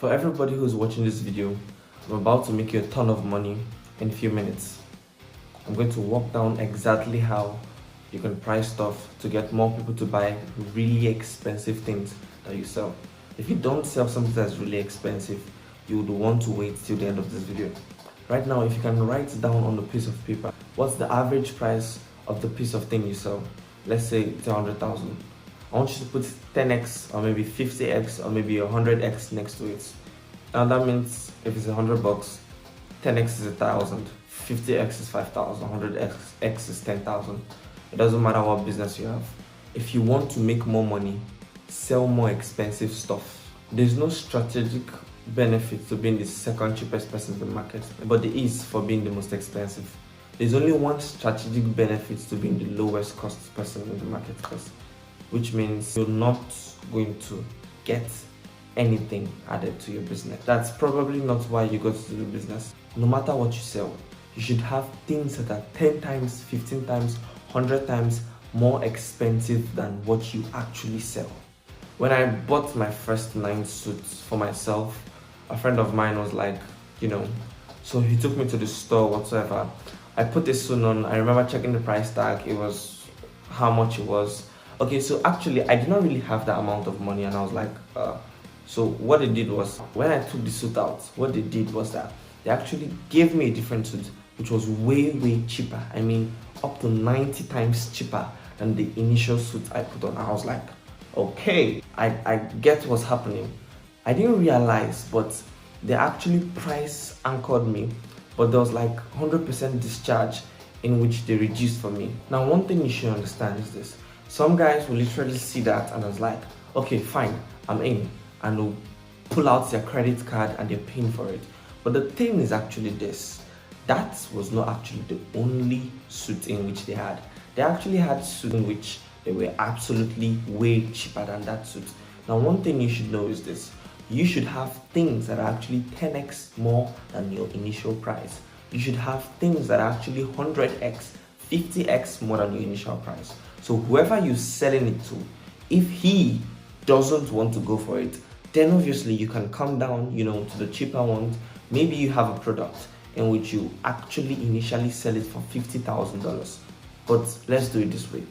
For everybody who's watching this video, I'm about to make you a ton of money in a few minutes. I'm going to walk down exactly how you can price stuff to get more people to buy really expensive things that you sell. If you don't sell something that's really expensive, you would want to wait till the end of this video. Right now, if you can write down on a piece of paper, what's the average price of the piece of thing you sell? Let's say it's 100,000. I want you to put 10x or maybe 50x or maybe 100x next to it. Now that means if it's 100 bucks, 10x is 1,000, 50x is 5,000, 100x is 10,000. It doesn't matter what business you have. If you want to make more money, sell more expensive stuff. There's no strategic benefit to being the second cheapest person in the market, but there is for being the most expensive. There's only one strategic benefit to being the lowest cost person in the marketplace, which means you're not going to get anything added to your business. That's probably not why you got to do business. No matter what you sell, you should have things that are 10 times, 15 times, 100 times more expensive than what you actually sell. When I bought my first 9 suits for myself, a friend of mine was like, so he took me to the store whatsoever. I put this suit on. I remember checking the price tag. It was how much it was. Okay, so actually I did not really have that amount of money, and I was like, so what they did was, when I took the suit out, what they did was that they actually gave me a different suit, which was way cheaper. I mean, up to 90 times cheaper than the initial suit I put on. I was like, okay, I get what's happening. I didn't realize, but they actually price anchored me, but there was like 100% discharge in which they reduced for me. Now, one thing you should understand is this. Some guys will literally see that and I was like, okay, fine, I'm in. And they'll pull out their credit card and they're paying for it. But the thing is actually this. That was not actually the only suit in which they had. They actually had suits in which they were absolutely way cheaper than that suit. Now, one thing you should know is this. You should have things that are actually 10x more than your initial price. You should have things that are actually 100x, 50x more than your initial price. So whoever you're selling it to, if he doesn't want to go for it, then obviously you can come down, to the cheaper ones. Maybe you have a product in which you actually initially sell it for $50,000. But let's do it this way.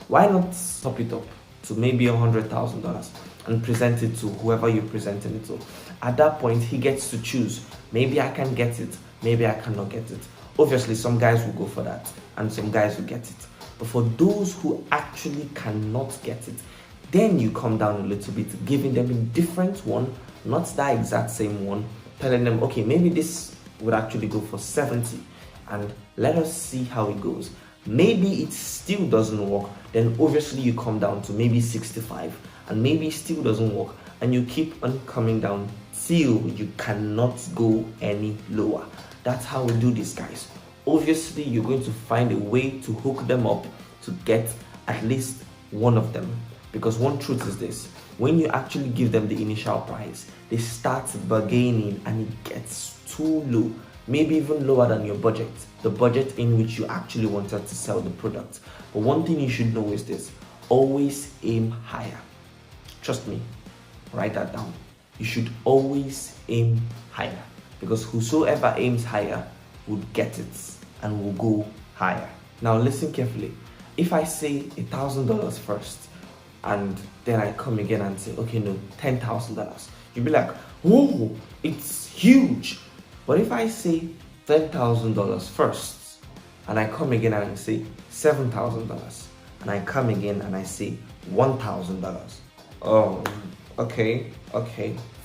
Why not top it up to maybe $100,000 and present it to whoever you're presenting it to? At that point, he gets to choose. Maybe I can get it, maybe I cannot get it. Obviously, some guys will go for that and some guys will get it. But for those who actually cannot get it, then you come down a little bit, giving them a different one, not that exact same one, telling them, okay, maybe this would actually go for 70 and let us see how it goes. Maybe it still doesn't work, then obviously you come down to maybe 65, and maybe it still doesn't work, and you keep on coming down till you cannot go any lower. That's how we do this, guys. Obviously, you're going to find a way to hook them up to get at least one of them. Because one truth is this, when you actually give them the initial price, they start bargaining and it gets too low, maybe even lower than your budget, the budget in which you actually wanted to sell the product. But one thing you should know is this, always aim higher. Trust me, write that down. You should always aim higher, because whosoever aims higher would get it and will go higher. Now listen carefully. If I say $1,000 first, and then I come again and say, okay, no, $10,000. You'll be like, whoa, it's huge. But if I say $10,000 first, and I come again and I say $7,000, and I come again and I say $1,000, oh, okay,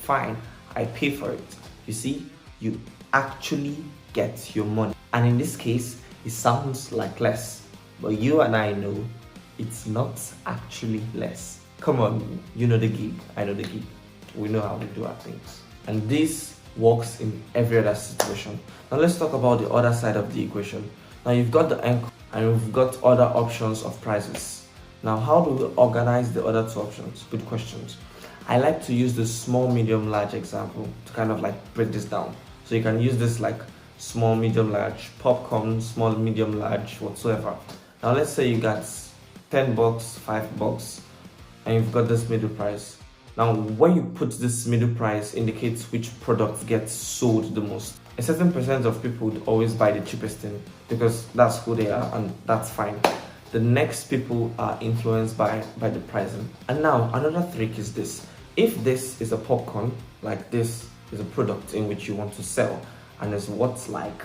fine, I pay for it. You see, you actually get your money. And in this case, it sounds like less, but you and I know it's not actually less. Come on, you know the gig, I know the gig. We know how we do our things. And this works in every other situation. Now let's talk about the other side of the equation. Now you've got the anchor and you've got other options of prices. Now how do we organize the other two options? Good questions. I like to use the small, medium, large example to kind of like break this down. So you can use this like small, medium, large, popcorn, small, medium, large, whatsoever. Now let's say you got $10, $5, and you've got this middle price. Now, where you put this middle price indicates which product gets sold the most. A certain percent of people would always buy the cheapest thing because that's who they are, and that's fine. The next people are influenced by the pricing. And now another trick is this. If this is a popcorn, like this is a product in which you want to sell, and it's worth like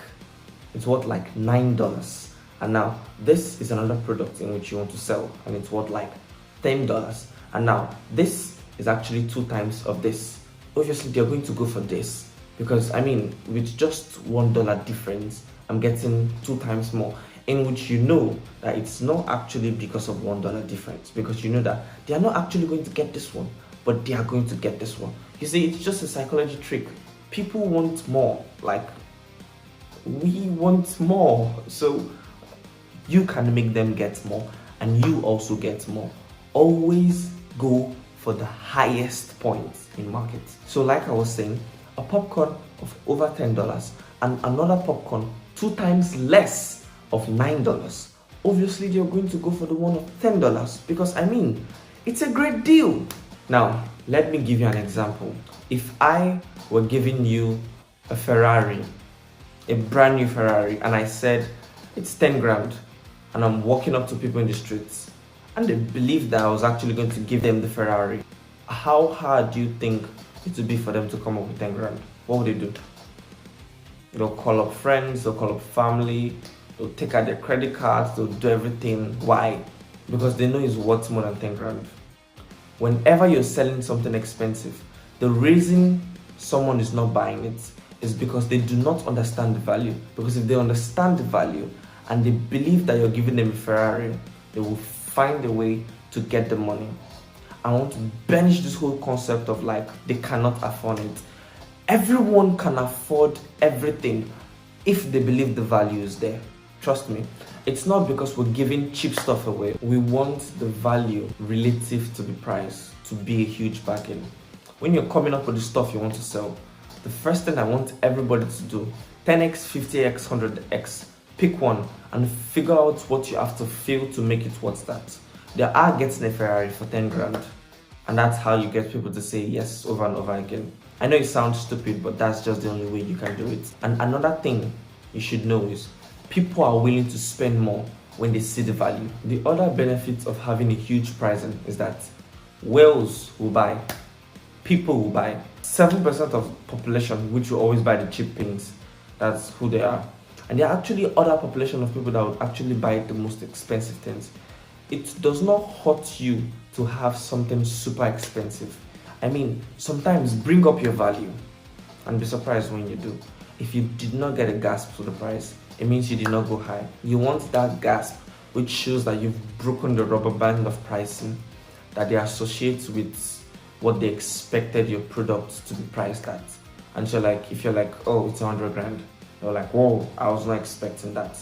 $9, and now this is another product in which you want to sell and it's worth like $10, and now this is actually 2 times of this. Obviously they're going to go for this because I mean, with just $1 difference, I'm getting 2 times more, in which you know that it's not actually because of $1 difference, because you know that they are not actually going to get this one, but they are going to get this one. You see, it's just a psychology trick. People want more, like we want more, so you can make them get more and you also get more. Always go for the highest point in market. So like I was saying, a popcorn of over $10 and another popcorn 2 times less of $9. Obviously you're going to go for the one of $10 because I mean, it's a great deal. Now let me give you an example. If I were giving you a Ferrari, a brand new Ferrari, and I said it's 10 grand, and I'm walking up to people in the streets and they believe that I was actually going to give them the Ferrari, how hard do you think it would be for them to come up with 10 grand? What would they do? They'll call up friends, they'll call up family, they'll take out their credit cards, they'll do everything. Why? Because they know it's worth more than 10 grand. Whenever you're selling something expensive, the reason someone is not buying it is because they do not understand the value. Because if they understand the value and they believe that you're giving them a Ferrari, they will find a way to get the money. I want to banish this whole concept of like they cannot afford it. Everyone can afford everything if they believe the value is there. Trust me, it's not because we're giving cheap stuff away. We want the value relative to the price to be a huge bargain. When you're coming up with the stuff you want to sell, the first thing I want everybody to do, 10x, 50x, 100x, pick one and figure out what you have to feel to make it worth that. They are getting a Ferrari for 10 grand, and that's how you get people to say yes over and over again. I know it sounds stupid, but that's just the only way you can do it. And another thing you should know is people are willing to spend more when they see the value. The other benefit of having a huge pricing is that whales will buy, people will buy. 7% of population which will always buy the cheap things, that's who they are. And there are actually other population of people that would actually buy the most expensive things. It does not hurt you to have something super expensive. I mean, sometimes bring up your value and be surprised when you do. If you did not get a gasp for the price, it means you did not go high. You want that gasp, which shows that you've broken the rubber band of pricing that they associate with what they expected your product to be priced at. And so like, if you're like, oh, it's 100 grand, they're like, whoa, I was not expecting that.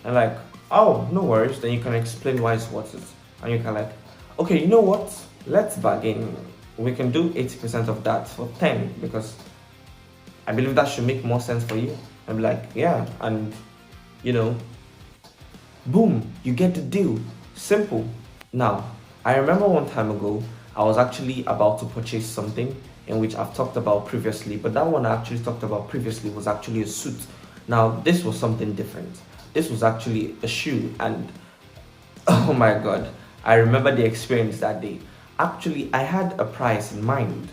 And like, oh, no worries, then you can explain why it's worth it. And you can like, okay, you know what? Let's bargain. We can do 80% of that for 10 because I believe that should make more sense for you. I'm like, yeah, and you know, boom, you get the deal. Simple. Now, I remember one time ago, I was actually about to purchase something in which I've talked about previously, but that one I actually talked about previously was actually a suit. Now, this was something different. This was actually a shoe, and oh my god, I remember the experience that day. Actually, I had a price in mind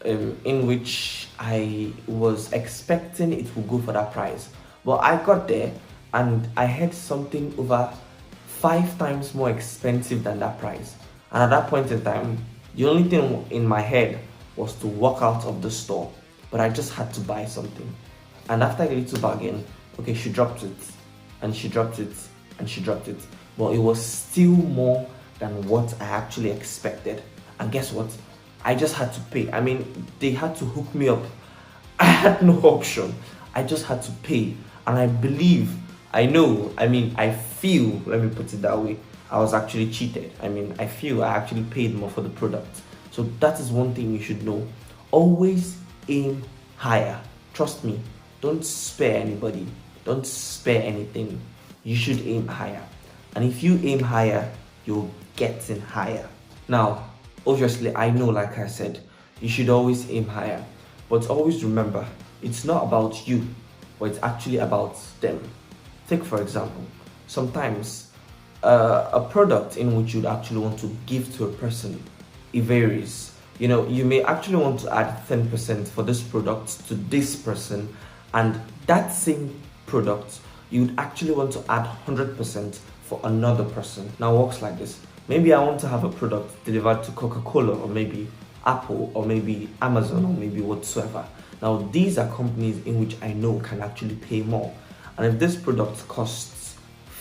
in which I was expecting it would go for that price. But I got there and I had something over 5 times more expensive than that price. And at that point in time, the only thing in my head was to walk out of the store. But I just had to buy something. And after a little bargain, okay, she dropped it. And she dropped it. And she dropped it. But it was still more than what I actually expected. And guess what? I just had to pay. I mean, they had to hook me up. I had no option. I just had to pay. And I believe, I know, I mean, I feel, let me put it that way, I was actually cheated. I mean, I feel I actually paid more for the product. So that is one thing you should know. Always aim higher. Trust me. Don't spare anybody. Don't spare anything. You should aim higher. And if you aim higher, you'll get in higher. Now, obviously, I know, like I said, you should always aim higher. But always remember, it's not about you, but it's actually about them. Take for example, sometimes a product in which you'd actually want to give to a person, it varies. You may actually want to add 10% for this product to this person, and that same product you'd actually want to add 100% for another person. Now it works like this. Maybe I want to have a product delivered to Coca-Cola, or maybe Apple, or maybe Amazon, or maybe whatsoever. Now these are companies in which I know can actually pay more. And if this product costs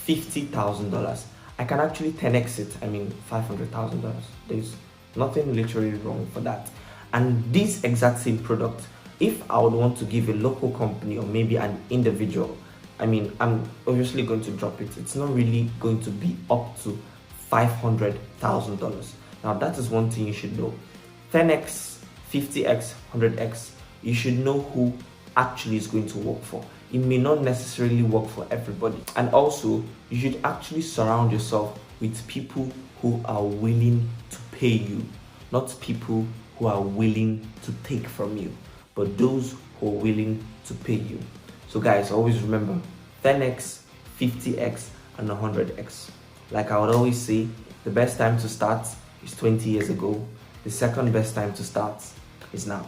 $50,000, I can actually 10x it. I mean $500,000. There's nothing literally wrong for that. And this exact same product, if I would want to give a local company or maybe an individual, I mean, I'm obviously going to drop it. It's not really going to be up to $500,000. Now that is one thing you should know. 10x, 50x, 100x, you should know who actually is going to work for. It may not necessarily work for everybody. And also, you should actually surround yourself with people who are willing to pay you, not people who are willing to take from you, but those who are willing to pay you. So guys, always remember 10x, 50x, and 100x. Like I would always say, the best time to start is 20 years ago. The second best time to start is now.